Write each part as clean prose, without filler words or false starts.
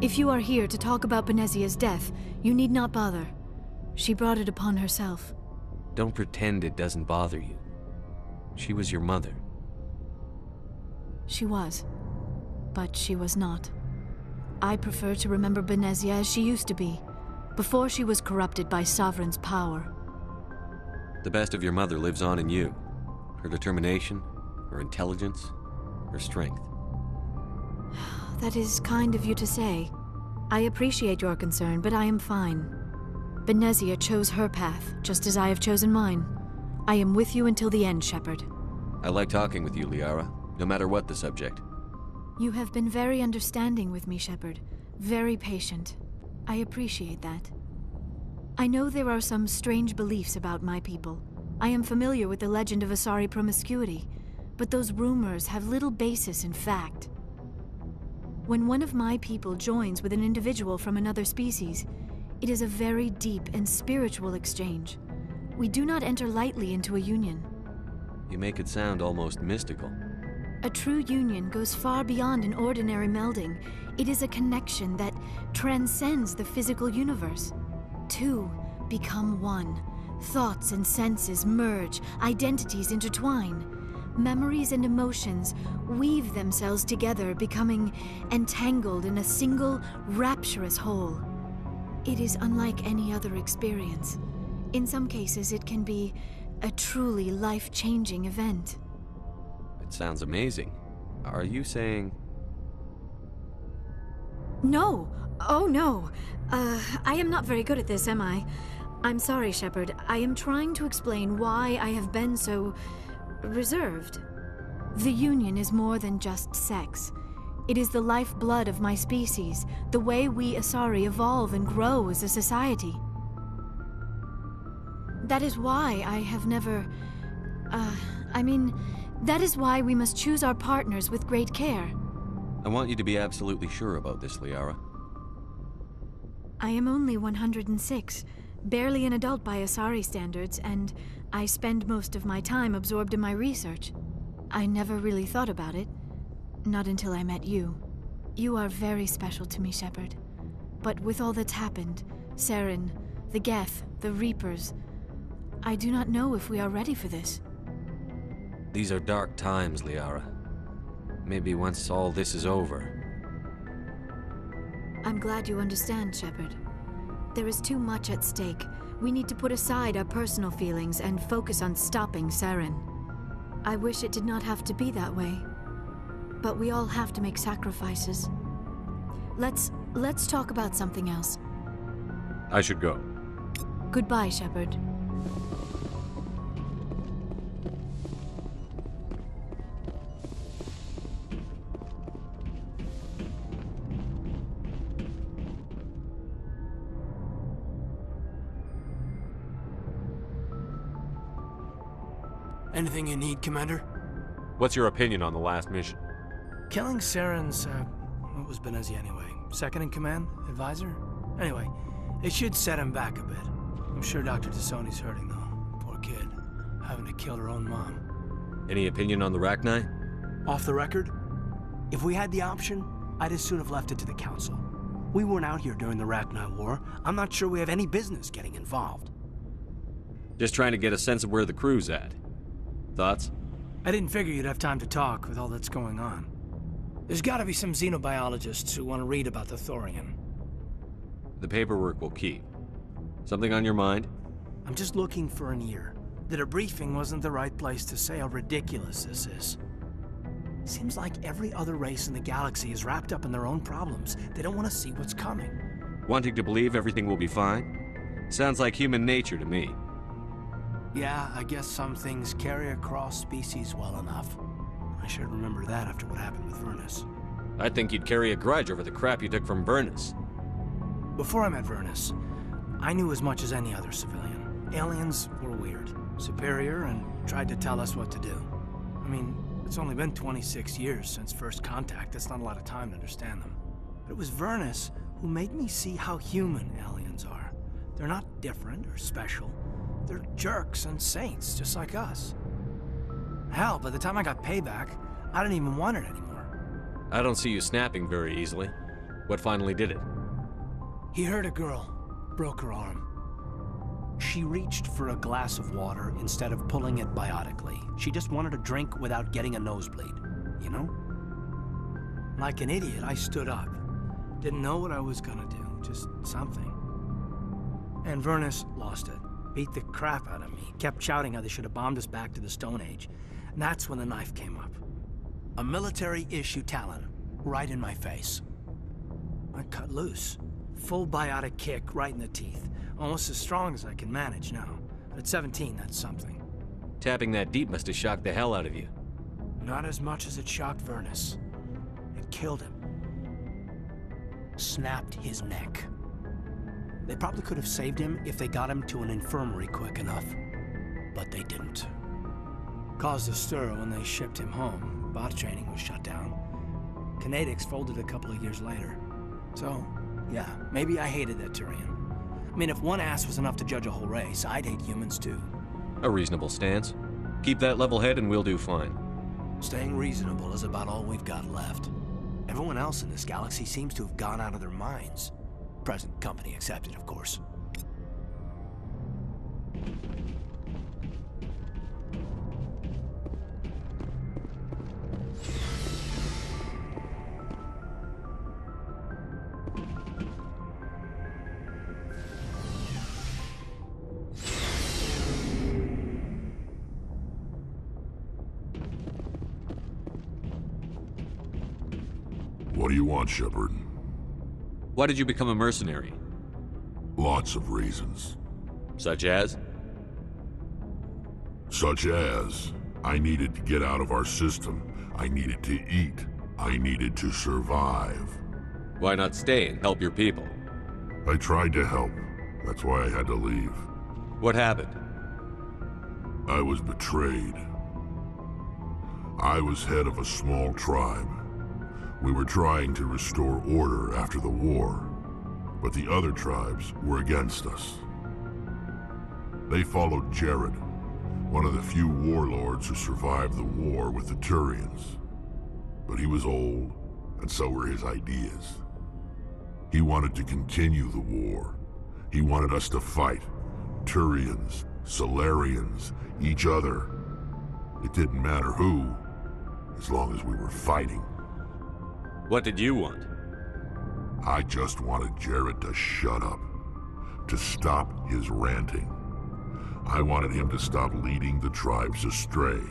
If you are here to talk about Benezia's death, you need not bother. She brought it upon herself. Don't pretend it doesn't bother you. She was your mother. She was. But she was not. I prefer to remember Benezia as she used to be, before she was corrupted by Sovereign's power. The best of your mother lives on in you. Her determination, her intelligence, her strength. That is kind of you to say. I appreciate your concern, but I am fine. Benezia chose her path, just as I have chosen mine. I am with you until the end, Shepard. I like talking with you, Liara, no matter what the subject. You have been very understanding with me, Shepard. Very patient. I appreciate that. I know there are some strange beliefs about my people. I am familiar with the legend of Asari promiscuity, but those rumors have little basis in fact. When one of my people joins with an individual from another species, it is a very deep and spiritual exchange. We do not enter lightly into a union. You make it sound almost mystical. A true union goes far beyond an ordinary melding. It is a connection that transcends the physical universe. Two become one. Thoughts and senses merge, identities intertwine. Memories and emotions weave themselves together, becoming entangled in a single, rapturous whole. It is unlike any other experience. In some cases, it can be a truly life-changing event. It sounds amazing. Are you saying... No! Oh, no! I am not very good at this, am I? I'm sorry, Shepard. I am trying to explain why I have been so... reserved. The Union is more than just sex. It is the lifeblood of my species, the way we Asari evolve and grow as a society. That is why I have never... that is why we must choose our partners with great care. I want you to be absolutely sure about this, Liara. I am only 106, barely an adult by Asari standards, and I spend most of my time absorbed in my research. I never really thought about it. Not until I met you. You are very special to me, Shepard. But with all that's happened, Saren, the Geth, the Reapers, I do not know if we are ready for this. These are dark times, Liara. Maybe once all this is over... I'm glad you understand, Shepard. There is too much at stake. We need to put aside our personal feelings and focus on stopping Saren. I wish it did not have to be that way. But we all have to make sacrifices. Let's talk about something else. I should go. Goodbye, Shepard. Anything you need, Commander? What's your opinion on the last mission? Killing Saren's, what was Benezia anyway? Second in command? Advisor? Anyway, it should set him back a bit. I'm sure Dr. Tassoni's hurting, though. Poor kid. Having to kill her own mom. Any opinion on the Rachni? Off the record? If we had the option, I'd as soon have left it to the Council. We weren't out here during the Rachni War. I'm not sure we have any business getting involved. Just trying to get a sense of where the crew's at. Thoughts? I didn't figure you'd have time to talk with all that's going on. There's gotta be some xenobiologists who want to read about the Thorian. The paperwork will keep. Something on your mind? I'm just looking for an ear. That a briefing wasn't the right place to say how ridiculous this is. Seems like every other race in the galaxy is wrapped up in their own problems. They don't want to see what's coming. Wanting to believe everything will be fine? Sounds like human nature to me. Yeah, I guess some things carry across species well enough. I should remember that after what happened with Vernus. I think you'd carry a grudge over the crap you took from Vernus. Before I met Vernus, I knew as much as any other civilian. Aliens were weird, superior, and tried to tell us what to do. I mean, it's only been 26 years since first contact. That's not a lot of time to understand them. But it was Vernus who made me see how human aliens are. They're not different or special. They're jerks and saints, just like us. Hell, by the time I got payback, I didn't even want it anymore. I don't see you snapping very easily. What finally did it? He hurt a girl, broke her arm. She reached for a glass of water instead of pulling it biotically. She just wanted a drink without getting a nosebleed, you know? Like an idiot, I stood up. Didn't know what I was gonna do, just something. And Vernus lost it. Beat the crap out of me. Kept shouting how they should have bombed us back to the Stone Age. And that's when the knife came up. A military-issue talon, right in my face. I cut loose. Full biotic kick right in the teeth. Almost as strong as I can manage now. But at 17, that's something. Tapping that deep must have shocked the hell out of you. Not as much as it shocked Vernus. It killed him. Snapped his neck. They probably could have saved him if they got him to an infirmary quick enough. But they didn't. Caused a stir when they shipped him home. Bot training was shut down. Kinetics folded a couple of years later. So, yeah, maybe I hated that Turian. I mean, if one ass was enough to judge a whole race, I'd hate humans too. A reasonable stance. Keep that level head and we'll do fine. Staying reasonable is about all we've got left. Everyone else in this galaxy seems to have gone out of their minds. Present company accepted, of course. What do you want, Shepard? Why did you become a mercenary? Lots of reasons. Such as? Such as, I needed to get out of our system. I needed to eat. I needed to survive. Why not stay and help your people? I tried to help. That's why I had to leave. What happened? I was betrayed. I was head of a small tribe. We were trying to restore order after the war, but the other tribes were against us. They followed Jared, one of the few warlords who survived the war with the Turians. But he was old, and so were his ideas. He wanted to continue the war. He wanted us to fight. Turians, Solarians, each other. It didn't matter who, as long as we were fighting. What did you want? I just wanted Jared to shut up, to stop his ranting. I wanted him to stop leading the tribes astray.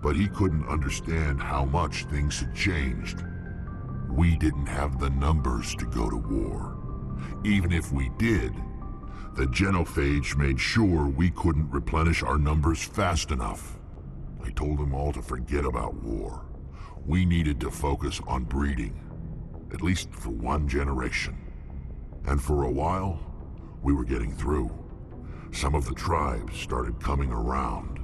But he couldn't understand how much things had changed. We didn't have the numbers to go to war. Even if we did, the genophage made sure we couldn't replenish our numbers fast enough. I told them all to forget about war. We needed to focus on breeding, at least for one generation. And for a while, we were getting through. Some of the tribes started coming around.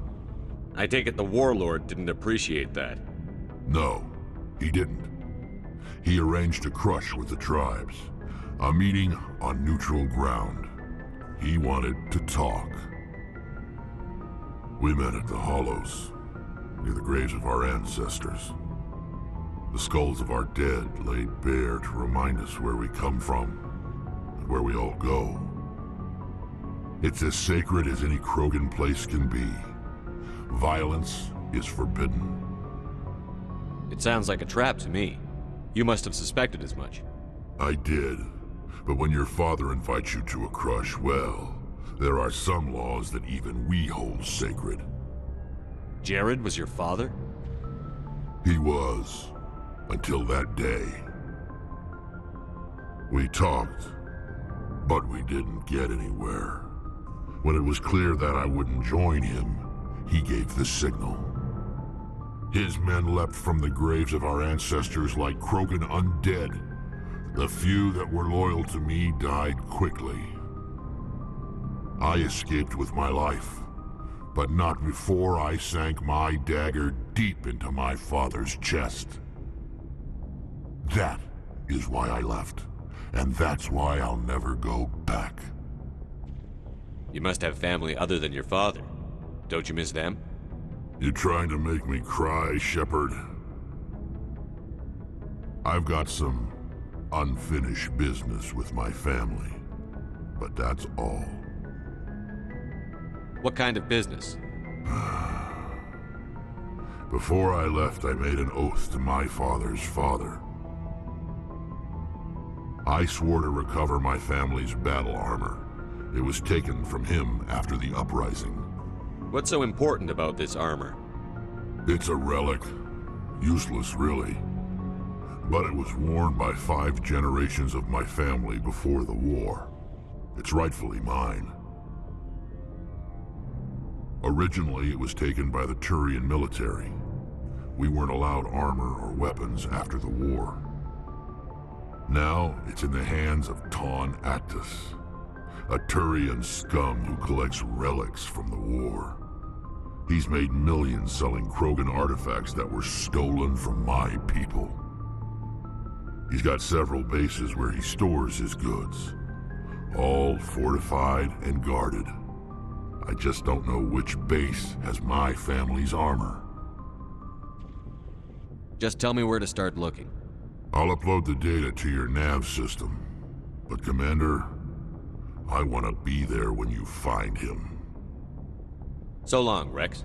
I take it the warlord didn't appreciate that. No, he didn't. He arranged a crush with the tribes, a meeting on neutral ground. He wanted to talk. We met at the Hollows, near the graves of our ancestors. The skulls of our dead laid bare to remind us where we come from and where we all go. It's as sacred as any Krogan place can be. Violence is forbidden. It sounds like a trap to me. You must have suspected as much. I did. But when your father invites you to a crush, well, there are some laws that even we hold sacred. Jared was your father? He was. Until that day. We talked, but we didn't get anywhere. When it was clear that I wouldn't join him, he gave the signal. His men leapt from the graves of our ancestors like Krogan undead. The few that were loyal to me died quickly. I escaped with my life, but not before I sank my dagger deep into my father's chest. That is why I left, and that's why I'll never go back. You must have family other than your father. Don't you miss them? You trying to make me cry, Shepard? I've got some unfinished business with my family. But that's all. What kind of business? Before I left, I made an oath to my father's father. I swore to recover my family's battle armor. It was taken from him after the uprising. What's so important about this armor? It's a relic. Useless, really. But it was worn by 5 generations of my family before the war. It's rightfully mine. Originally, it was taken by the Turian military. We weren't allowed armor or weapons after the war. Now, it's in the hands of Ton Actus, a Turian scum who collects relics from the war. He's made millions selling Krogan artifacts that were stolen from my people. He's got several bases where he stores his goods, all fortified and guarded. I just don't know which base has my family's armor. Just tell me where to start looking. I'll upload the data to your nav system. But Commander, I want to be there when you find him. So long, Rex.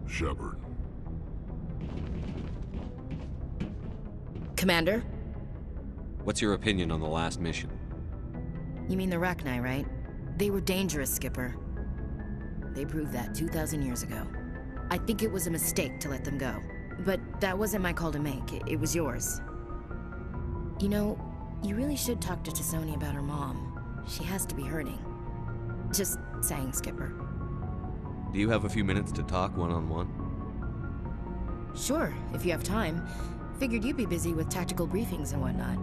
Shepard. Commander? What's your opinion on the last mission? You mean the Rachni, right? They were dangerous, Skipper. They proved that 2,000 years ago. I think it was a mistake to let them go. But that wasn't my call to make. It was yours. You know, you really should talk to T'Soni about her mom. She has to be hurting. Just saying, Skipper. Do you have a few minutes to talk one-on-one? Sure, if you have time. Figured you'd be busy with tactical briefings and whatnot.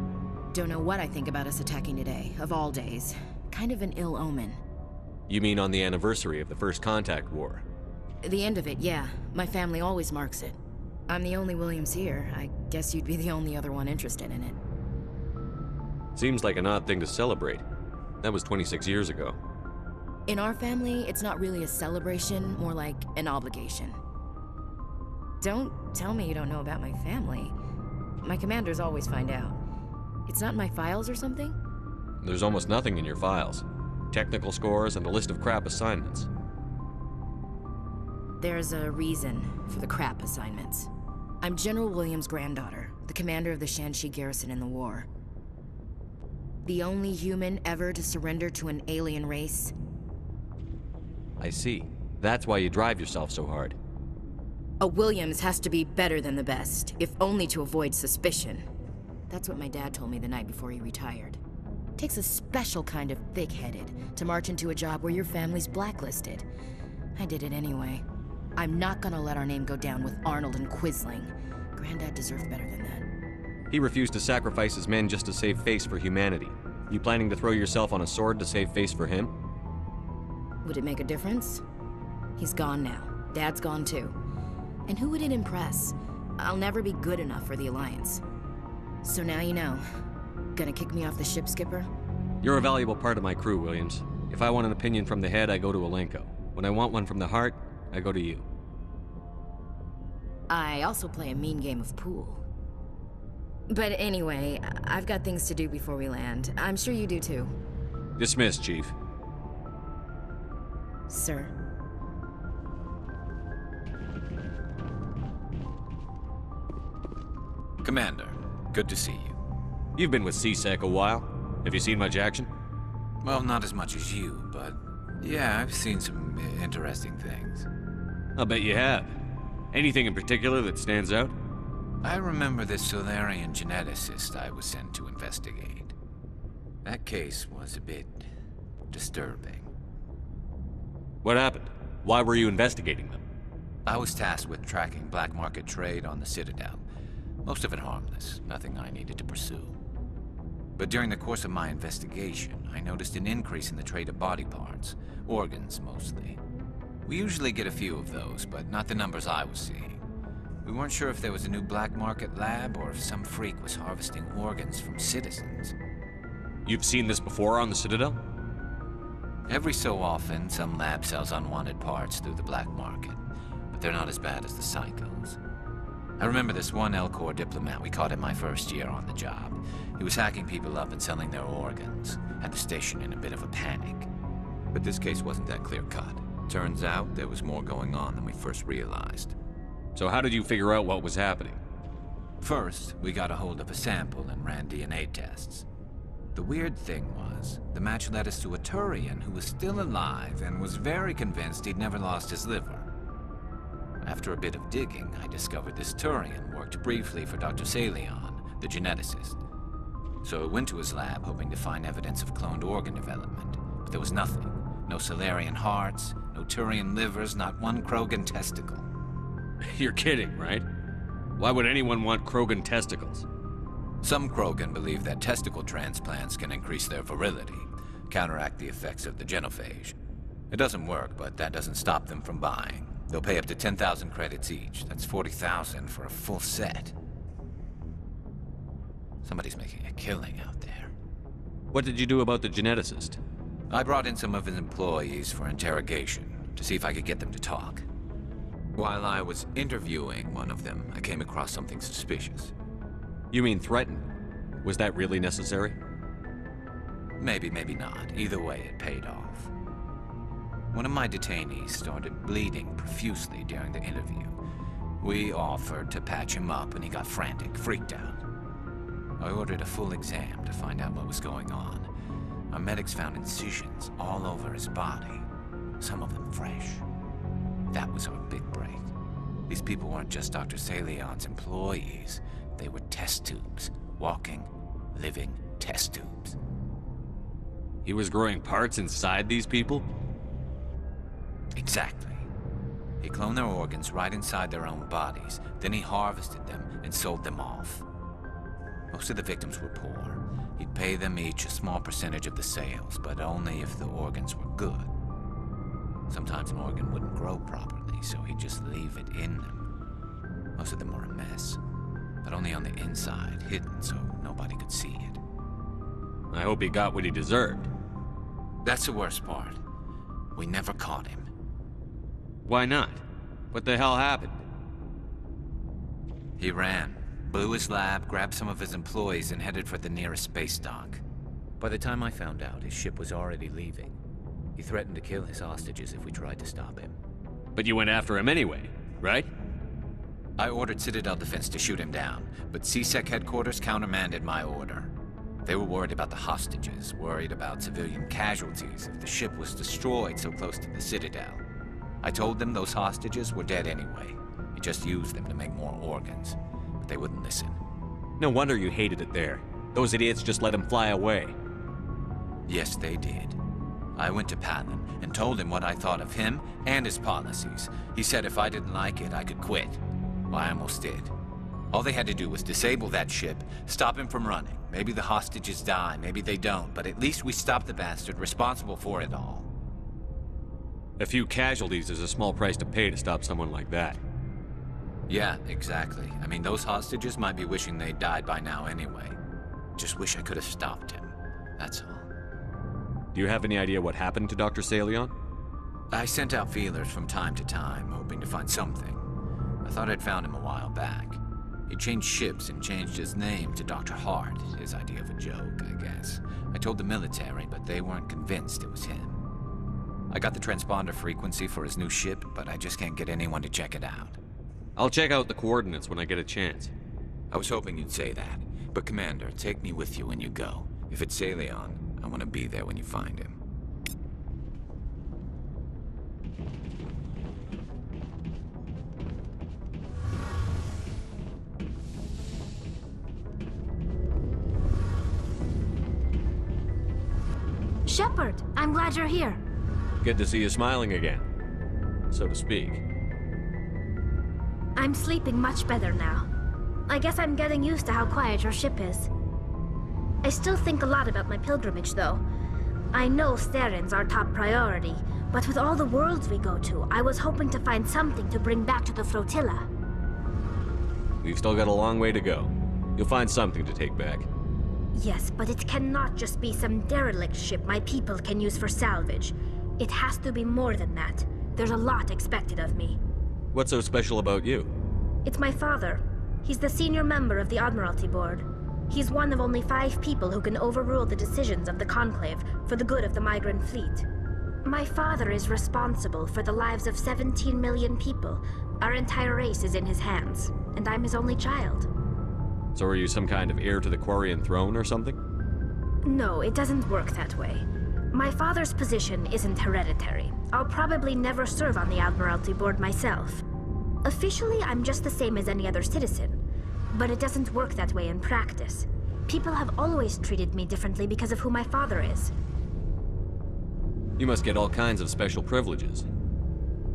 Don't know what I think about us attacking today, of all days. Kind of an ill omen. You mean on the anniversary of the First Contact War? The end of it, yeah. My family always marks it. I'm the only Williams here. I guess you'd be the only other one interested in it. Seems like an odd thing to celebrate. That was 26 years ago. In our family, it's not really a celebration, more like an obligation. Don't tell me you don't know about my family. My commanders always find out. It's not in my files or something? There's almost nothing in your files. Technical scores and a list of crap assignments. There's a reason for the crap assignments. I'm General Williams' granddaughter, the commander of the Shanxi garrison in the war. The only human ever to surrender to an alien race. I see. That's why you drive yourself so hard. A Williams has to be better than the best, if only to avoid suspicion. That's what my dad told me the night before he retired. Takes a special kind of thick-headed to march into a job where your family's blacklisted. I did it anyway. I'm not gonna let our name go down with Arnold and Quisling. Granddad deserved better than that. He refused to sacrifice his men just to save face for humanity. You planning to throw yourself on a sword to save face for him? Would it make a difference? He's gone now. Dad's gone too. And who would it impress? I'll never be good enough for the Alliance. So now you know. Gonna kick me off the ship, Skipper? You're a valuable part of my crew, Williams. If I want an opinion from the head, I go to Alenko. When I want one from the heart, I go to you. I also play a mean game of pool. But anyway, I've got things to do before we land. I'm sure you do too. Dismissed, Chief. Sir. Commander, good to see you. You've been with CSEC a while. Have you seen much action? Well, not as much as you, but yeah, I've seen some interesting things. I'll bet you have. Anything in particular that stands out? I remember this Solarian geneticist I was sent to investigate. That case was a bit disturbing. What happened? Why were you investigating them? I was tasked with tracking black market trade on the Citadel. Most of it harmless, nothing I needed to pursue. But during the course of my investigation, I noticed an increase in the trade of body parts, organs mostly. We usually get a few of those, but not the numbers I was seeing. We weren't sure if there was a new black market lab or if some freak was harvesting organs from citizens. You've seen this before on the Citadel? Every so often, some lab sells unwanted parts through the black market, but they're not as bad as the psychos. I remember this one L-Corps diplomat we caught in my first year on the job. He was hacking people up and selling their organs. Had the station in a bit of a panic. But this case wasn't that clear-cut. Turns out there was more going on than we first realized. So how did you figure out what was happening? First, we got a hold of a sample and ran DNA tests. The weird thing was, the match led us to a Turian who was still alive and was very convinced he'd never lost his liver. After a bit of digging, I discovered this Turian worked briefly for Dr. Salion, the geneticist. So I went to his lab hoping to find evidence of cloned organ development, but there was nothing. No Salarian hearts, no Turian livers, not one Krogan testicle. You're kidding, right? Why would anyone want Krogan testicles? Some Krogan believe that testicle transplants can increase their virility, counteract the effects of the genophage. It doesn't work, but that doesn't stop them from buying. They'll pay up to 10,000 credits each. That's 40,000 for a full set. Somebody's making a killing out there. What did you do about the geneticist? I brought in some of his employees for interrogation, to see if I could get them to talk. While I was interviewing one of them, I came across something suspicious. You mean threatened? Was that really necessary? Maybe, maybe not. Either way, it paid off. One of my detainees started bleeding profusely during the interview. We offered to patch him up and he got frantic, freaked out. I ordered a full exam to find out what was going on. Our medics found incisions all over his body, some of them fresh. That was our big break. These people weren't just Dr. Salion's employees. They were test tubes. Walking, living test tubes. He was growing parts inside these people? Exactly. He cloned their organs right inside their own bodies. Then he harvested them and sold them off. Most of the victims were poor. He'd pay them each a small percentage of the sales, but only if the organs were good. Sometimes an organ wouldn't grow properly, so he'd just leave it in them. Most of them were a mess, but only on the inside, hidden so nobody could see it. I hope he got what he deserved. That's the worst part. We never caught him. Why not? What the hell happened? He ran, blew his lab, grabbed some of his employees, and headed for the nearest space dock. By the time I found out, his ship was already leaving. He threatened to kill his hostages if we tried to stop him. But you went after him anyway, right? I ordered Citadel Defense to shoot him down, but CSEC headquarters countermanded my order. They were worried about the hostages, worried about civilian casualties if the ship was destroyed so close to the Citadel. I told them those hostages were dead anyway. He just used them to make more organs, but they wouldn't listen. No wonder you hated it there. Those idiots just let him fly away. Yes, they did. I went to Patton and told him what I thought of him and his policies. He said if I didn't like it, I could quit. Well, I almost did. All they had to do was disable that ship, stop him from running. Maybe the hostages die, maybe they don't, but at least we stopped the bastard responsible for it all. A few casualties is a small price to pay to stop someone like that. Yeah, exactly. I mean, those hostages might be wishing they'd died by now anyway. Just wish I could have stopped him. That's all. Do you have any idea what happened to Dr. Salion? I sent out feelers from time to time, hoping to find something. I thought I'd found him a while back. He changed ships and changed his name to Dr. Hart, his idea of a joke, I guess. I told the military, but they weren't convinced it was him. I got the transponder frequency for his new ship, but I just can't get anyone to check it out. I'll check out the coordinates when I get a chance. I was hoping you'd say that. But Commander, take me with you when you go. If it's Salion, I want to be there when you find him. Shepard, I'm glad you're here. Good to see you smiling again, so to speak. I'm sleeping much better now. I guess I'm getting used to how quiet your ship is. I still think a lot about my pilgrimage, though. I know Starin's our top priority, but with all the worlds we go to, I was hoping to find something to bring back to the flotilla. We've still got a long way to go. You'll find something to take back. Yes, but it cannot just be some derelict ship my people can use for salvage. It has to be more than that. There's a lot expected of me. What's so special about you? It's my father. He's the senior member of the Admiralty Board. He's one of only 5 people who can overrule the decisions of the Conclave for the good of the migrant fleet. My father is responsible for the lives of 17 million people. Our entire race is in his hands, and I'm his only child. So are you some kind of heir to the Quarian throne or something? No, it doesn't work that way. My father's position isn't hereditary. I'll probably never serve on the Admiralty Board myself. Officially, I'm just the same as any other citizen. But it doesn't work that way in practice. People have always treated me differently because of who my father is. You must get all kinds of special privileges.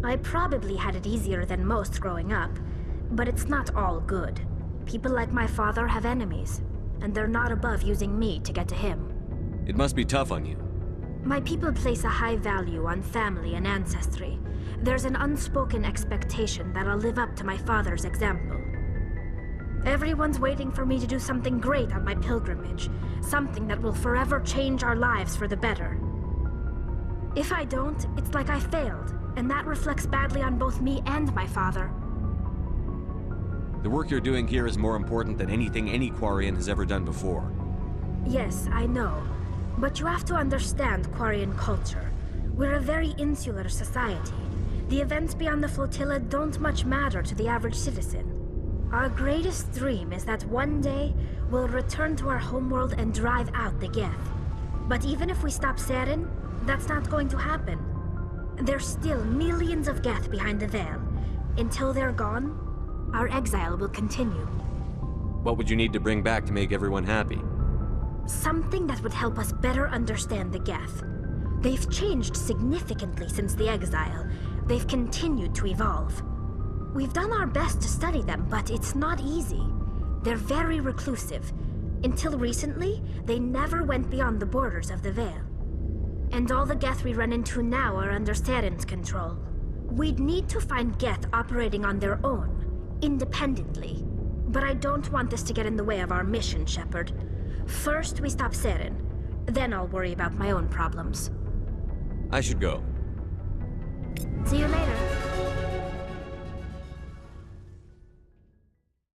I probably had it easier than most growing up, but it's not all good. People like my father have enemies, and they're not above using me to get to him. It must be tough on you. My people place a high value on family and ancestry. There's an unspoken expectation that I'll live up to my father's example. Everyone's waiting for me to do something great on my pilgrimage, something that will forever change our lives for the better. If I don't, it's like I failed, and that reflects badly on both me and my father. The work you're doing here is more important than anything any Quarian has ever done before. Yes, I know. But you have to understand Quarian culture. We're a very insular society. The events beyond the flotilla don't much matter to the average citizen. Our greatest dream is that one day, we'll return to our homeworld and drive out the Geth. But even if we stop Saren, that's not going to happen. There's still millions of Geth behind the veil. Until they're gone, our exile will continue. What would you need to bring back to make everyone happy? Something that would help us better understand the Geth. They've changed significantly since the exile. They've continued to evolve. We've done our best to study them, but it's not easy. They're very reclusive. Until recently, they never went beyond the borders of the Veil. And all the Geth we run into now are under Saren's control. We'd need to find Geth operating on their own, independently. But I don't want this to get in the way of our mission, Shepard. First, we stop Saren. Then I'll worry about my own problems. I should go. See you later.